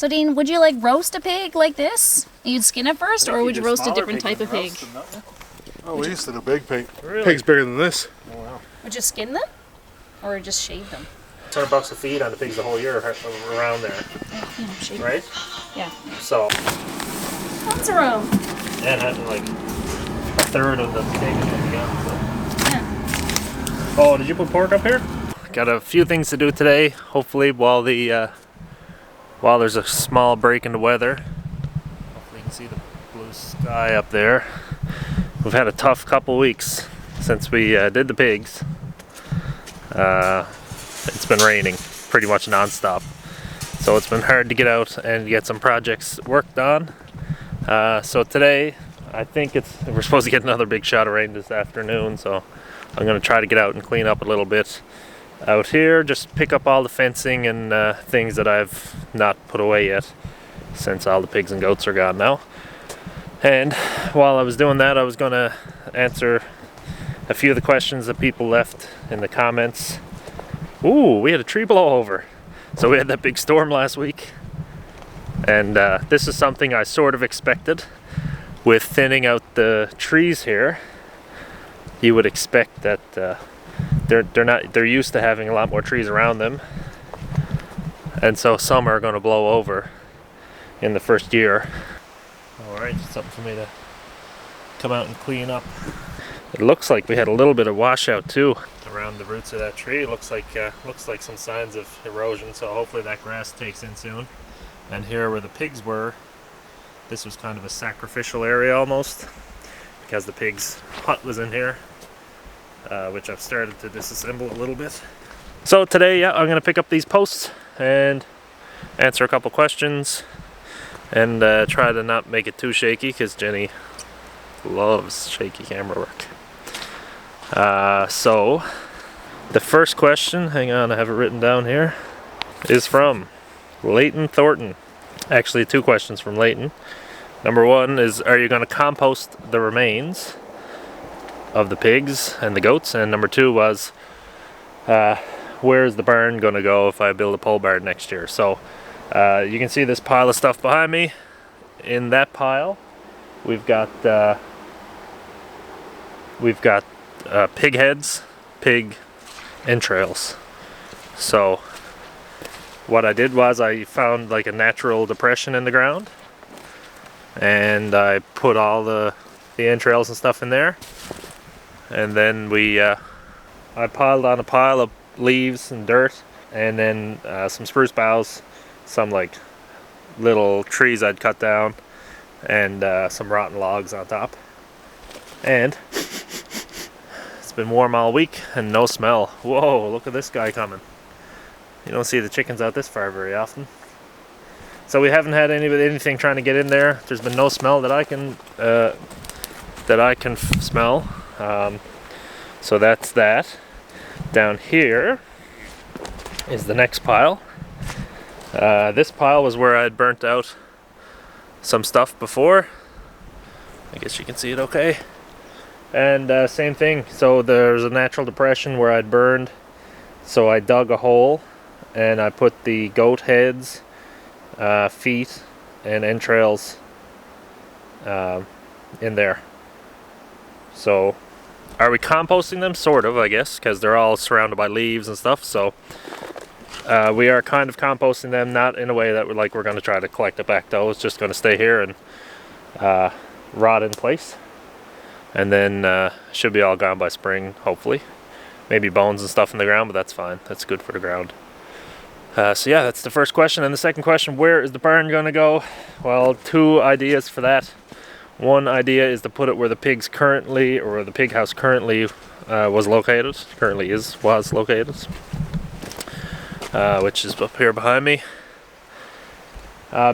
So Dean, would you like roast a pig like this? You'd skin it first, or would you roast a different type of pig? Oh, we used to do big pig. Really? Pigs bigger than this. Oh, wow. Would you skin them? Or just shave them? $100 a feed on the pigs the whole year around there. Yeah, right? Yeah. So. Lots of room. And having like a third of the pig is what we got. So. Yeah. Oh, did you put pork up here? Got a few things to do today. Hopefully, while there's a small break in the weather. Hopefully, you can see the blue sky up there. We've had a tough couple weeks since we did the pigs. It's been raining pretty much non-stop, so it's been hard to get out and get some projects worked on. So today, I think we're supposed to get another big shot of rain this afternoon, so I'm going to try to get out and clean up a little bit out here, just pick up all the fencing and things that I've not put away yet, since all the pigs and goats are gone now. And while I was doing that, I was going to answer a few of the questions that people left in the comments. Ooh, we had a tree blow over. So we had that big storm last week. And this is something I sort of expected. With thinning out the trees here, you would expect that they're used to having a lot more trees around them. And so some are going to blow over in the first year. Alright, something for me to come out and clean up. It looks like we had a little bit of washout too around the roots of that tree. It looks like some signs of erosion, so hopefully that grass takes in soon. And here where the pigs were, this was kind of a sacrificial area almost, because the pig's hut was in here, which I've started to disassemble a little bit. So today, yeah, I'm going to pick up these posts and answer a couple questions and try to not make it too shaky, because Jenny loves shaky camera work. So the first question, hang on, I have it written down here, is from Leighton Thornton. Actually, two questions from Leighton. Number one is, are you going to compost the remains of the pigs and the goats? And number two was, where's the barn going to go if I build a pole barn next year? So you can see this pile of stuff behind me. In that pile, we've got pig heads, pig entrails. So what I did was I found like a natural depression in the ground, and I put all the entrails and stuff in there, and then I piled on a pile of leaves and dirt, and then some spruce boughs, some like little trees I'd cut down, and some rotten logs on top. And it's been warm all week and no smell. Whoa, look at this guy coming. You don't see the chickens out this far very often. So we haven't had anything trying to get in there. There's been no smell that I can smell. So that's that. Down here is the next pile. This pile was where I'd burnt out some stuff before. I guess you can see it okay. And same thing, so there's a natural depression where I'd burned, so I dug a hole and I put the goat heads, feet and entrails in there. So are we composting them? Sort of, I guess, because they're all surrounded by leaves and stuff. So we are kind of composting them, not in a way that we're going to try to collect it back though. It's just going to stay here and rot in place. And then should be all gone by spring, hopefully. Maybe bones and stuff in the ground, but that's fine. That's good for the ground. So yeah, that's the first question. And the second question, where is the barn going to go? Well, two ideas for that. One idea is to put it where the pigs currently, or the pig house currently was located, which is up here behind me.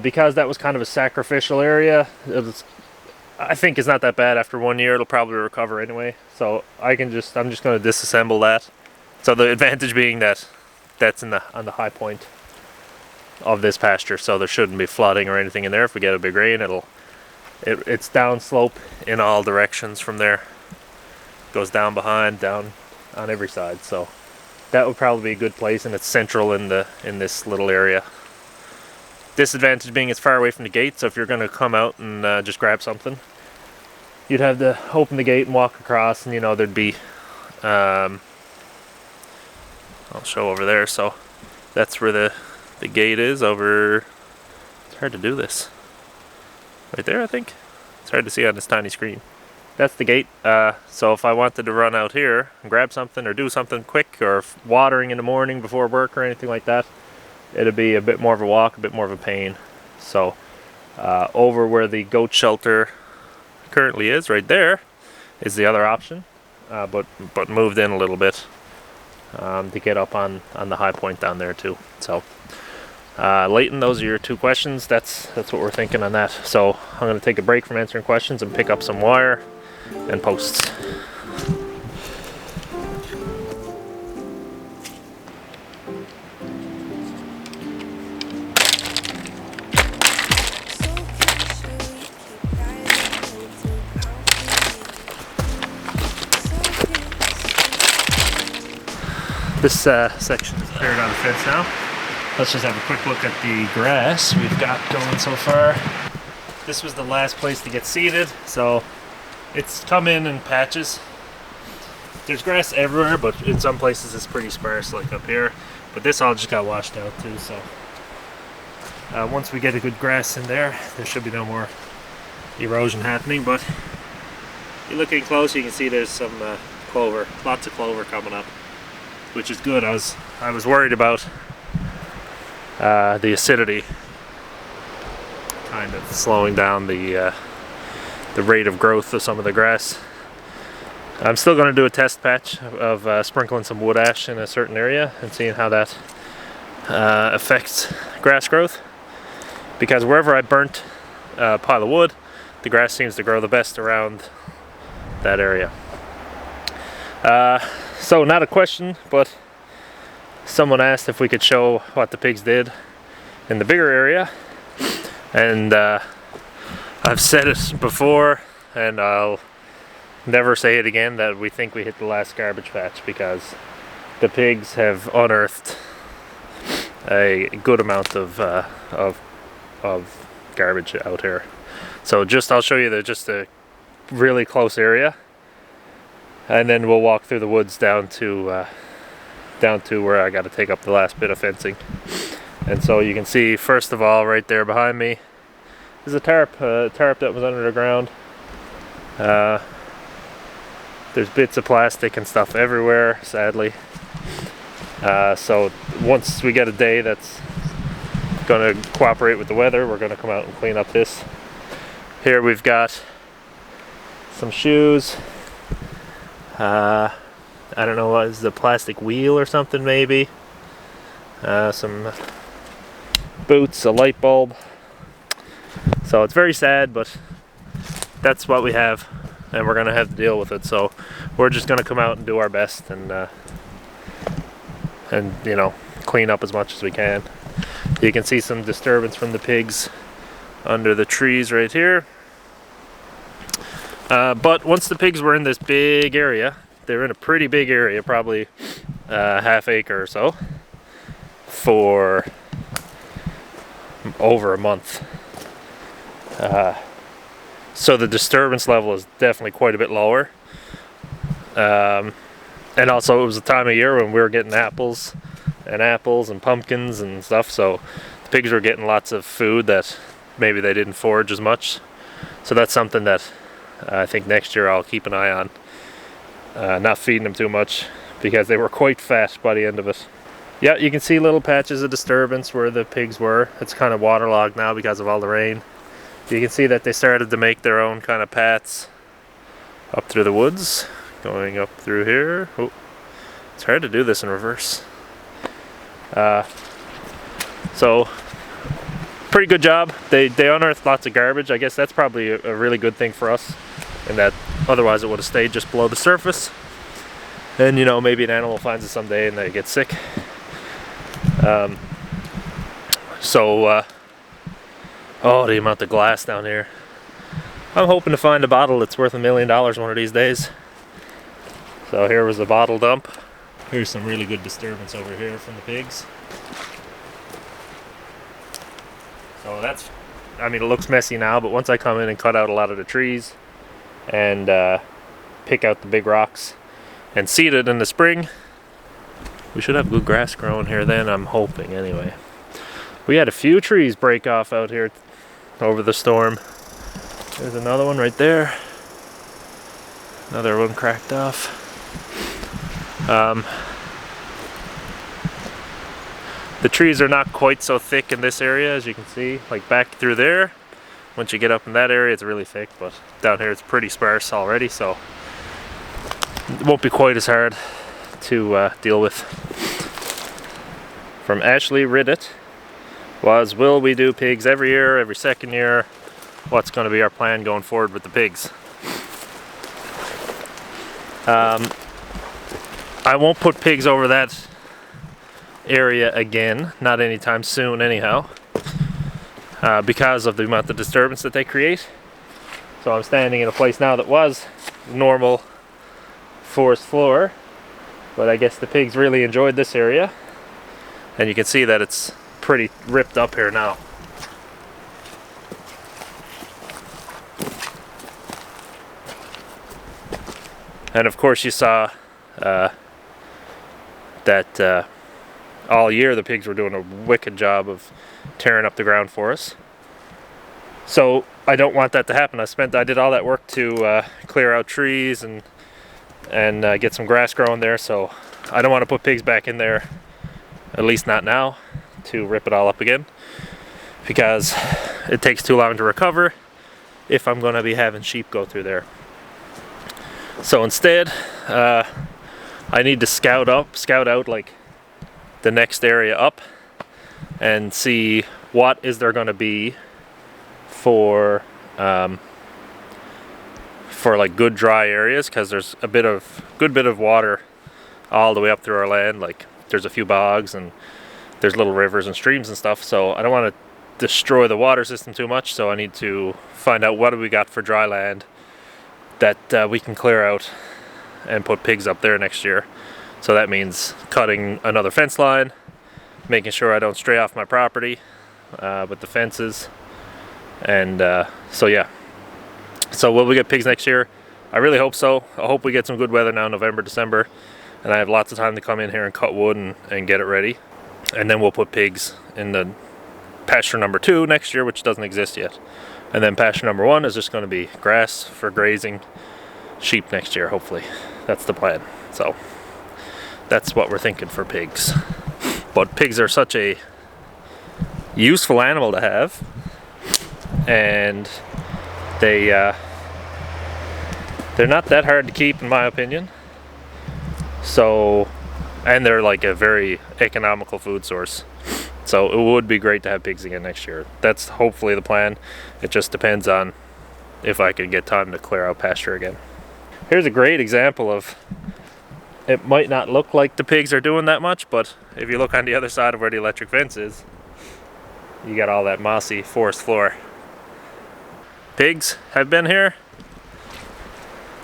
Because that was kind of a sacrificial area, I think it's not that bad. After 1 year, it'll probably recover anyway. So I'm just going to disassemble that. So the advantage being that that's on the high point of this pasture, so there shouldn't be flooding or anything in there. If we get a big rain, it's down slope in all directions from there. Goes down behind, down on every side. So that would probably be a good place, and it's central in this little area Disadvantage being it's far away from the gate, so if you're going to come out and just grab something, you'd have to open the gate and walk across, and you know there'd be I'll show over there. So that's where the gate is over. It's hard to do this. Right there, I think. It's hard to see on this tiny screen. That's the gate. So if I wanted to run out here and grab something or do something quick, or watering in the morning before work or anything like that, it'd be a bit more of a walk, a bit more of a pain. So over where the goat shelter currently is, right there, is the other option, but moved in a little bit to get up on the high point down there too. So Leighton, those are your two questions. That's what we're thinking on that. So I'm going to take a break from answering questions and pick up some wire and posts. This section is cleared on the fence now. Let's just have a quick look at the grass we've got going so far. This was the last place to get seeded, so it's come in patches. There's grass everywhere, but in some places it's pretty sparse, like up here. But this all just got washed out too, so once we get a good grass in there, there should be no more erosion happening. But if you look in close, you can see there's some clover, lots of clover coming up, which is good. I was worried about the acidity kind of slowing down the rate of growth of some of the grass. I'm still going to do a test patch of sprinkling some wood ash in a certain area and seeing how that affects grass growth, because wherever I burnt a pile of wood, the grass seems to grow the best around that area. So not a question, but someone asked if we could show what the pigs did in the bigger area, and I've said it before and I'll never say it again, that we think we hit the last garbage patch, because the pigs have unearthed a good amount of garbage out here. So I'll show you just a really close area, and then we'll walk through the woods down to where I got to take up the last bit of fencing. And so you can see, first of all, right there behind me is a tarp that was under the ground. There's bits of plastic and stuff everywhere, sadly. So once we get a day that's going to cooperate with the weather, we're going to come out and clean up this. Here we've got some shoes. I don't know, what is the plastic wheel or something maybe. Some boots, a light bulb. So it's very sad, but that's what we have, and we're gonna have to deal with it. So we're just gonna come out and do our best, and you know, clean up as much as we can. You can see some disturbance from the pigs under the trees right here. But once the pigs were in this big area, they're in a pretty big area, probably half acre or so, for over a month. So the disturbance level is definitely quite a bit lower. And also it was a time of year when we were getting apples and pumpkins and stuff, so the pigs were getting lots of food that maybe they didn't forage as much. So that's something that I think next year I'll keep an eye on. Not feeding them too much, because they were quite fat by the end of it. Yeah, you can see little patches of disturbance where the pigs were. It's kind of waterlogged now because of all the rain. You can see that they started to make their own kind of paths up through the woods, going up through here. Oh, it's hard to do this in reverse. So pretty good job. They unearthed lots of garbage. I guess that's probably a really good thing for us, in that otherwise it would have stayed just below the surface. And you know, maybe an animal finds it someday and they get sick. Oh, the amount of glass down here. I'm hoping to find a bottle that's worth $1 million one of these days. So here was the bottle dump. Here's some really good disturbance over here from the pigs. So that's, I mean, it looks messy now, but once I come in and cut out a lot of the trees and pick out the big rocks and seed it in the spring, we should have good grass growing here then, I'm hoping anyway. We had a few trees break off out here over the storm. There's another one right there. Another one cracked off. The trees are not quite so thick in this area, as you can see. Like back through there, once you get up in that area, it's really thick, but down here it's pretty sparse already, so it won't be quite as hard to deal with. From Ashley Riddett was, will we do pigs every year, every second year? What's going to be our plan going forward with the pigs? I won't put pigs over that area again, not anytime soon anyhow, because of the amount of disturbance that they create. So I'm standing in a place now that was normal forest floor, but I guess the pigs really enjoyed this area, and you can see that it's pretty ripped up here now. And of course you saw that all year the pigs were doing a wicked job of tearing up the ground for us. So I don't want that to happen. I did all that work to clear out trees and get some grass growing there, so I don't want to put pigs back in there, at least not now, to rip it all up again, because it takes too long to recover if I'm going to be having sheep go through there. So instead, I need to scout out like the next area up and see what is there going to be for like good dry areas, because there's a good bit of water all the way up through our land. Like there's a few bogs and there's little rivers and streams and stuff, so I don't want to destroy the water system too much, so I need to find out what do we got for dry land that we can clear out and put pigs up there next year. So that means cutting another fence line, making sure I don't stray off my property with the fences, and so yeah. So will we get pigs next year? I really hope so. I hope we get some good weather now, November, December, and I have lots of time to come in here and cut wood and get it ready, and then we'll put pigs in the pasture number 2 next year, which doesn't exist yet. And then pasture number 1 is just going to be grass for grazing sheep next year, hopefully. That's the plan. So that's what we're thinking for pigs. But pigs are such a useful animal to have, and they're not that hard to keep, in my opinion. So, and they're like a very economical food source. So it would be great to have pigs again next year. That's hopefully the plan. It just depends on if I can get time to clear out pasture again. Here's a great example of, it might not look like the pigs are doing that much, but if you look on the other side of where the electric fence is, you got all that mossy forest floor. Pigs have been here.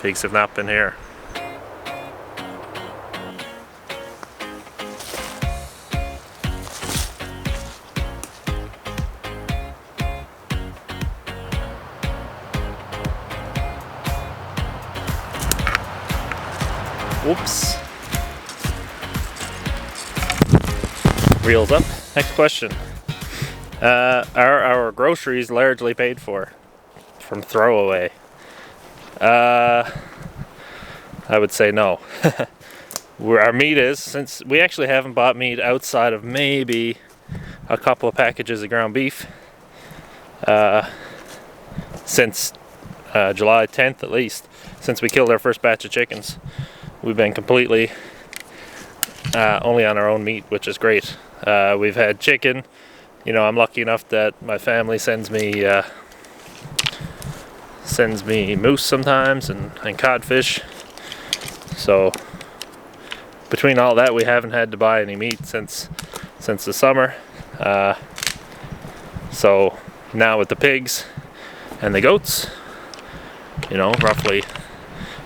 Pigs have not been here. Whoops. Reels up. Next question. Are our groceries largely paid for from throwaway? I would say no. Where our meat is, since we actually haven't bought meat outside of maybe a couple of packages of ground beef since July 10th at least, since we killed our first batch of chickens. We've been completely only on our own meat, which is great. We've had chicken. You know, I'm lucky enough that my family sends me moose sometimes and codfish. So between all that, we haven't had to buy any meat since the summer. So now with the pigs and the goats, you know, roughly,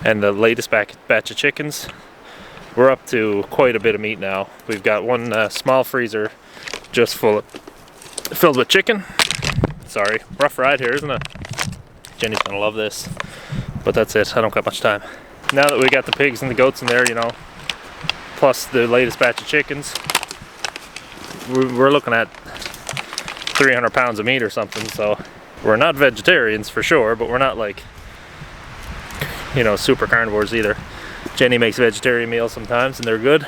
and the latest batch of chickens, we're up to quite a bit of meat now. We've got one small freezer just filled with chicken, Sorry, rough ride here, isn't it? Jenny's gonna love this, but that's it. I don't got much time. Now that we got the pigs and the goats in there, you know, plus the latest batch of chickens, we're looking at 300 pounds of meat or something. So we're not vegetarians for sure, but we're not like, you know, super carnivores either. Jenny makes vegetarian meals sometimes and they're good.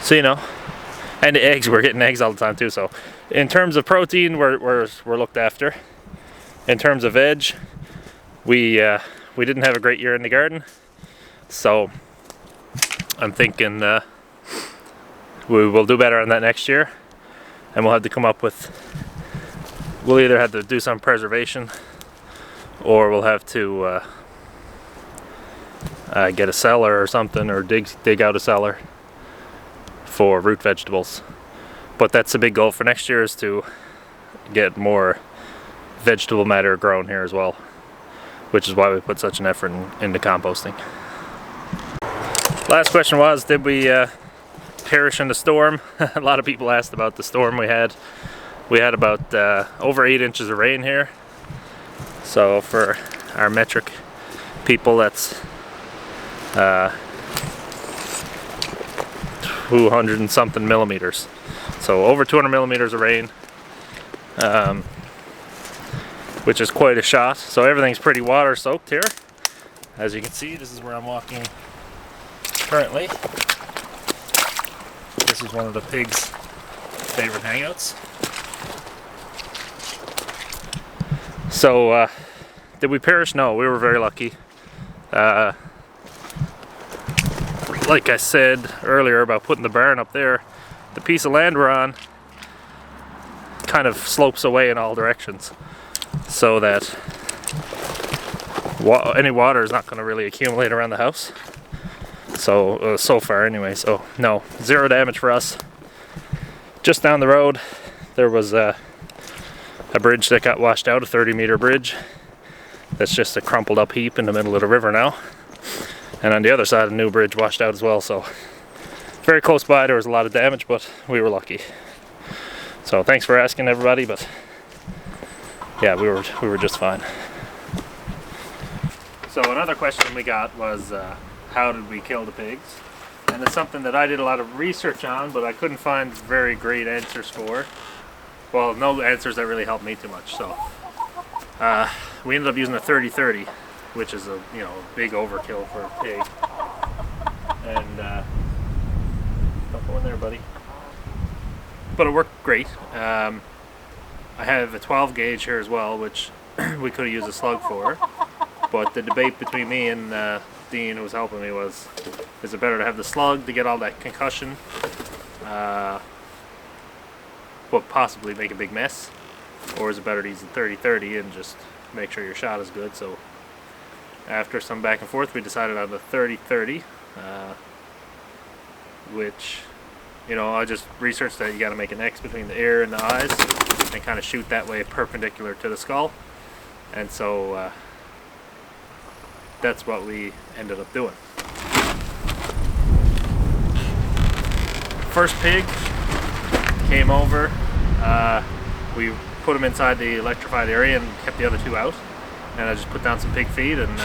So you know, and the eggs, we're getting eggs all the time too. So in terms of protein, we're looked after. In terms of veg, we didn't have a great year in the garden, so I'm thinking we will do better on that next year, and we'll have to come up with, we'll either have to do some preservation or we'll have to get a cellar or something, or dig out a cellar for root vegetables. But that's a big goal for next year, is to get more vegetable matter grown here as well, which is why we put such an effort into composting. Last question was, did we perish in the storm? A lot of people asked about the storm we had. We had about over 8 inches of rain here. So for our metric people, that's 200 and something millimeters. So over 200 millimeters of rain, which is quite a shot. So everything's pretty water soaked here. As you can see, this is where I'm walking currently. This is one of the pigs' favorite hangouts. So did we perish? No, we were very lucky. Like I said earlier about putting the barn up there, the piece of land we're on kind of slopes away in all directions, so that any water is not going to really accumulate around the house. So so far anyway, so no, zero damage for us. Just down the road there was a bridge that got washed out, a 30-meter bridge that's just a crumpled up heap in the middle of the river now. And on the other side, a new bridge washed out as well. So very close by, there was a lot of damage, but we were lucky. So thanks for asking, everybody, but yeah, we were just fine. So another question we got was, how did we kill the pigs? And it's something that I did a lot of research on, but I couldn't find very great answers for. Well, no answers that really helped me too much. So we ended up using a 30-30. Which is a big overkill for a pig. And don't go in there, buddy. But it worked great. I have a 12 gauge here as well, which we could have used a slug for. But the debate between me and Dean, who was helping me, was, is it better to have the slug to get all that concussion, but possibly make a big mess, or is it better to use the 30-30 and just make sure your shot is good? So after some back and forth, we decided on the 30-30, which, I just researched that you got to make an X between the ear and the eyes and kind of shoot that way perpendicular to the skull. And so that's what we ended up doing. First pig came over, we put him inside the electrified area and kept the other two out. And I just put down some pig feed, and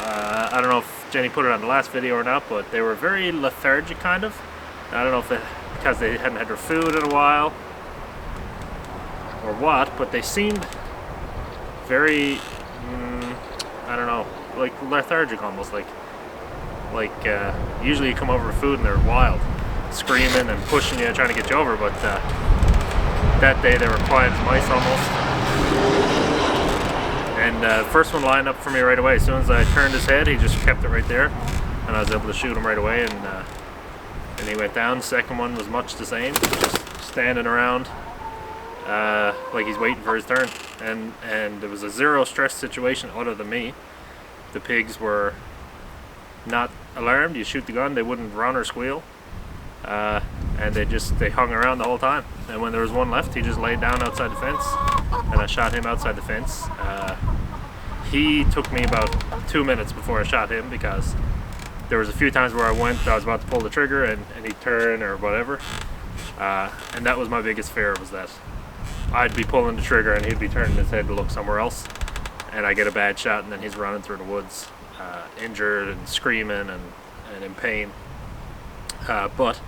I don't know if Jenny put it on the last video or not, but they were very lethargic, kind of. I don't know if because they hadn't had their food in a while or what, but they seemed very, I don't know, like lethargic almost, like usually you come over for food and they're wild, screaming and pushing you, trying to get you over, but that day they were quiet as mice almost. And the first one lined up for me right away. As soon as I turned his head, he just kept it right there, and I was able to shoot him right away, and he went down. The second one was much the same, just standing around like he's waiting for his turn. And it was a zero stress situation other than me. The pigs were not alarmed. You shoot the gun, they wouldn't run or squeal, and they hung around the whole time. And when there was one left, he just laid down outside the fence, and I shot him outside the fence. He took me about 2 minutes before I shot him, because there was a few times where I was about to pull the trigger and he'd turn or whatever. And that was my biggest fear, was that I'd be pulling the trigger and he'd be turning his head to look somewhere else, and I get a bad shot and then he's running through the woods, injured and screaming and in pain. But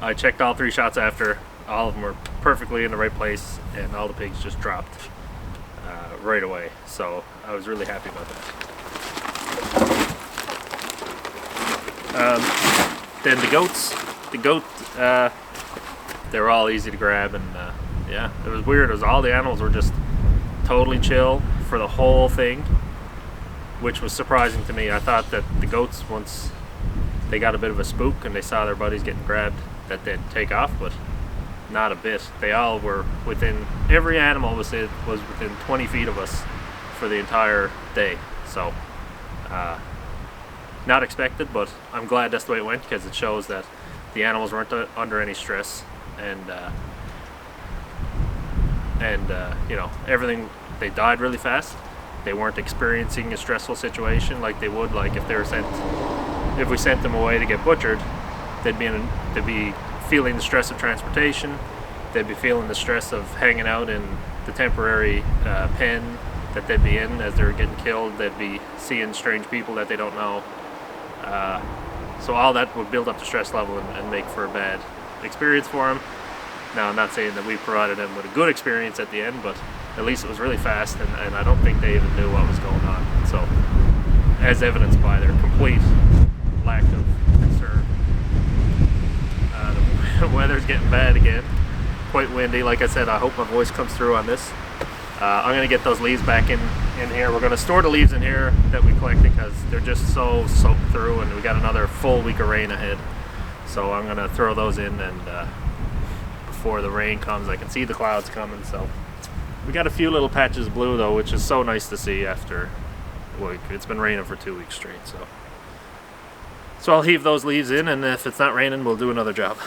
I checked all 3 shots after. All of them were perfectly in the right place, and all the pigs just dropped right away. So I was really happy about that. Then the goat, they were all easy to grab, and yeah, it was weird. It was all the animals were just totally chill for the whole thing, which was surprising to me. I thought that the goats, once they got a bit of a spook and they saw their buddies getting grabbed, that they'd take off, but not a bit. They all were within, every animal was within 20 feet of us for the entire day. So not expected, but I'm glad that's the way it went, because it shows that the animals weren't under any stress, and you know, everything, they died really fast. They weren't experiencing a stressful situation like they would, like if we sent them away to get butchered, they'd be feeling the stress of transportation. They'd be feeling the stress of hanging out in the temporary pen that they'd be in as they're getting killed. They'd be seeing strange people that they don't know. So all that would build up the stress level and make for a bad experience for them. Now, I'm not saying that we provided them with a good experience at the end, but at least it was really fast, and I don't think they even knew what was going on. So, as evidenced by their complete lack of concern. The weather's getting bad again, quite windy. Like I said, I hope my voice comes through on this. I'm going to get those leaves back in here. We're going to store the leaves in here that we collected, because they're just so soaked through, and we got another full week of rain ahead. So I'm going to throw those in, and before the rain comes, I can see the clouds coming. So we got a few little patches of blue though, which is so nice to see after, well, it's been raining for 2 weeks straight. So I'll heave those leaves in, and if it's not raining, we'll do another job.